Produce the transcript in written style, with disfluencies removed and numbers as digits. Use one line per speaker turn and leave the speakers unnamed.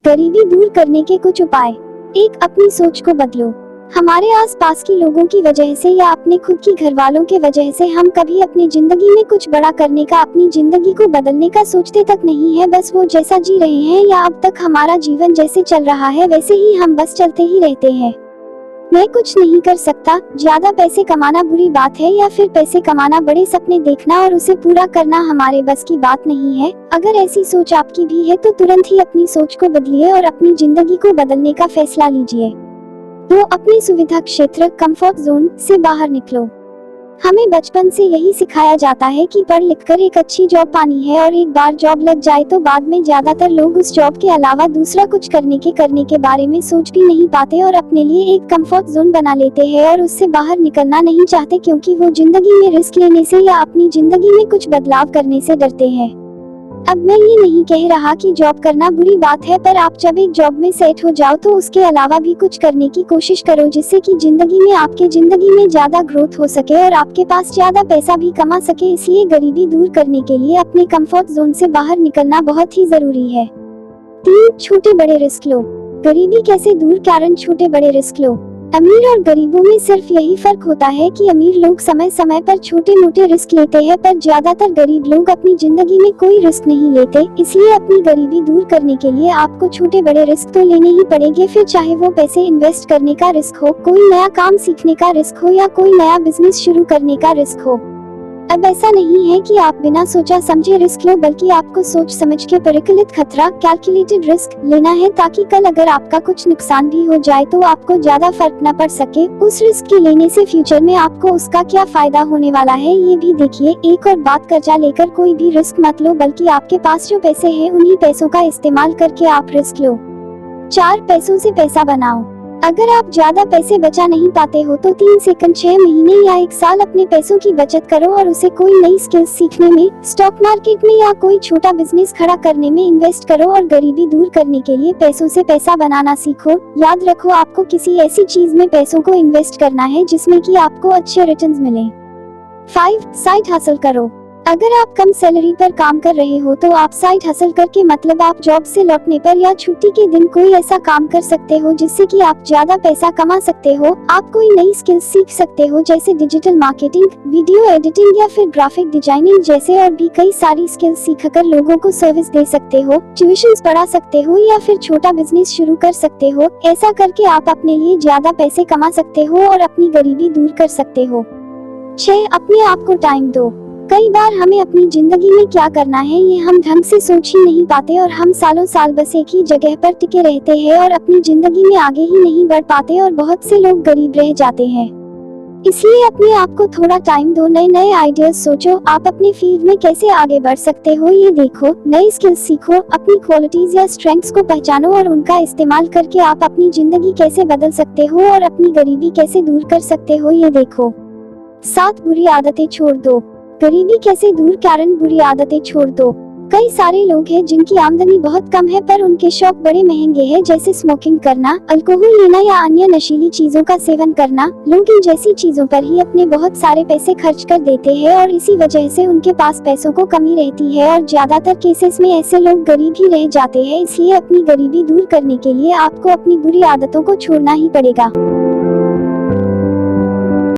गरीबी दूर करने के कुछ उपाय। एक, अपनी सोच को बदलो। हमारे आसपास के लोगों की वजह से या अपने खुद की घर वालों के वजह से हम कभी अपनी जिंदगी में कुछ बड़ा करने का, अपनी जिंदगी को बदलने का सोचते तक नहीं है। बस वो जैसा जी रहे हैं या अब तक हमारा जीवन जैसे चल रहा है वैसे ही हम बस चलते ही रहते हैं। मैं कुछ नहीं कर सकता, ज्यादा पैसे कमाना बुरी बात है, या फिर पैसे कमाना, बड़े सपने देखना और उसे पूरा करना हमारे बस की बात नहीं है। अगर ऐसी सोच आपकी भी है तो तुरंत ही अपनी सोच को बदलिए और अपनी जिंदगी को बदलने का फैसला लीजिए। 2, अपने सुविधा क्षेत्र, कंफर्ट जोन से बाहर निकलो। हमें बचपन से यही सिखाया जाता है कि पढ़ लिखकर एक अच्छी जॉब पानी है, और एक बार जॉब लग जाए तो बाद में ज्यादातर लोग उस जॉब के अलावा दूसरा कुछ करने के बारे में सोच भी नहीं पाते और अपने लिए एक कंफर्ट जोन बना लेते हैं और उससे बाहर निकलना नहीं चाहते, क्योंकि वो जिंदगी में रिस्क लेने से या अपनी जिंदगी में कुछ बदलाव करने से डरते हैं। अब मैं ये नहीं कह रहा कि जॉब करना बुरी बात है, पर आप जब एक जॉब में सेट हो जाओ तो उसके अलावा भी कुछ करने की कोशिश करो, जिससे कि जिंदगी में, आपके जिंदगी में ज्यादा ग्रोथ हो सके और आपके पास ज्यादा पैसा भी कमा सके। इसलिए गरीबी दूर करने के लिए अपने कंफर्ट जोन से बाहर निकलना बहुत ही जरूरी है। 3, छोटे बड़े रिस्क लो। गरीबी कैसे दूर? कारण छोटे बड़े रिस्क लो। अमीर और गरीबों में सिर्फ यही फर्क होता है कि अमीर लोग समय समय पर छोटे मोटे रिस्क लेते हैं, पर ज्यादातर गरीब लोग अपनी जिंदगी में कोई रिस्क नहीं लेते। इसलिए अपनी गरीबी दूर करने के लिए आपको छोटे बड़े रिस्क तो लेने ही पड़ेंगे, फिर चाहे वो पैसे इन्वेस्ट करने का रिस्क हो, कोई नया काम सीखने का रिस्क हो, या कोई नया बिजनेस शुरू करने का रिस्क हो। अब ऐसा नहीं है कि आप बिना सोचा समझे रिस्क लो, बल्कि आपको सोच समझ के परिकलित खतरा, कैलकुलेटेड रिस्क लेना है, ताकि कल अगर आपका कुछ नुकसान भी हो जाए तो आपको ज्यादा फर्क न पड़ सके। उस रिस्क के लेने से फ्यूचर में आपको उसका क्या फायदा होने वाला है ये भी देखिए। एक और बात, कर्जा लेकर कोई भी रिस्क मत लो, बल्कि आपके पास जो पैसे हैं उन्हीं पैसों का इस्तेमाल करके आप रिस्क लो। 4, पैसों से पैसा बनाओ। अगर आप ज्यादा पैसे बचा नहीं पाते हो तो 3 सेकंड, 6 महीने या 1 साल अपने पैसों की बचत करो और उसे कोई नई स्किल्स सीखने में, स्टॉक मार्केट में या कोई छोटा बिजनेस खड़ा करने में इन्वेस्ट करो और गरीबी दूर करने के लिए पैसों से पैसा बनाना सीखो। याद रखो, आपको किसी ऐसी चीज में पैसों को इन्वेस्ट करना है जिसमें कि आपको अच्छे रिटर्न्स मिले। 5, साइड हसल करो। अगर आप कम सैलरी पर काम कर रहे हो तो आप साइड हसल करके, मतलब आप जॉब से लौटने पर या छुट्टी के दिन कोई ऐसा काम कर सकते हो जिससे कि आप ज्यादा पैसा कमा सकते हो। आप कोई नई स्किल्स सीख सकते हो, जैसे डिजिटल मार्केटिंग, वीडियो एडिटिंग या फिर ग्राफिक डिजाइनिंग जैसे, और भी कई सारी स्किल्स सीखकर लोगों को सर्विस दे सकते हो, ट्यूशंस पढ़ा सकते हो या फिर छोटा बिजनेस शुरू कर सकते हो। ऐसा करके आप अपने लिए ज्यादा पैसे कमा सकते हो और अपनी गरीबी दूर कर सकते हो। 6, अपने आप को टाइम दो। कई बार हमें अपनी जिंदगी में क्या करना है ये हम ढंग से सोच ही नहीं पाते और हम सालों साल बस एक ही जगह पर टिके रहते हैं और अपनी जिंदगी में आगे ही नहीं बढ़ पाते, और बहुत से लोग गरीब रह जाते हैं। इसलिए अपने आप को थोड़ा टाइम दो, नए नए आइडियाज सोचो, आप अपने फील्ड में कैसे आगे बढ़ सकते हो ये देखो, नए स्किल्स सीखो, अपनी क्वालिटीज या स्ट्रेंथ्स को पहचानो और उनका इस्तेमाल करके आप अपनी जिंदगी कैसे बदल सकते हो और अपनी गरीबी कैसे दूर कर सकते हो ये देखो। 7, बुरी आदतें छोड़ दो। गरीबी कैसे दूर? कारण बुरी आदतें छोड़ दो। कई सारे लोग हैं जिनकी आमदनी बहुत कम है पर उनके शौक बड़े महंगे हैं, जैसे स्मोकिंग करना, अल्कोहल लेना या अन्य नशीली चीजों का सेवन करना। लोग इन जैसी चीजों पर ही अपने बहुत सारे पैसे खर्च कर देते हैं और इसी वजह से उनके पास पैसों को कमी रहती है और ज्यादातर केसेस में ऐसे लोग गरीब ही रह जाते हैं। इसलिए अपनी गरीबी दूर करने के लिए आपको अपनी बुरी आदतों को छोड़ना ही पड़ेगा।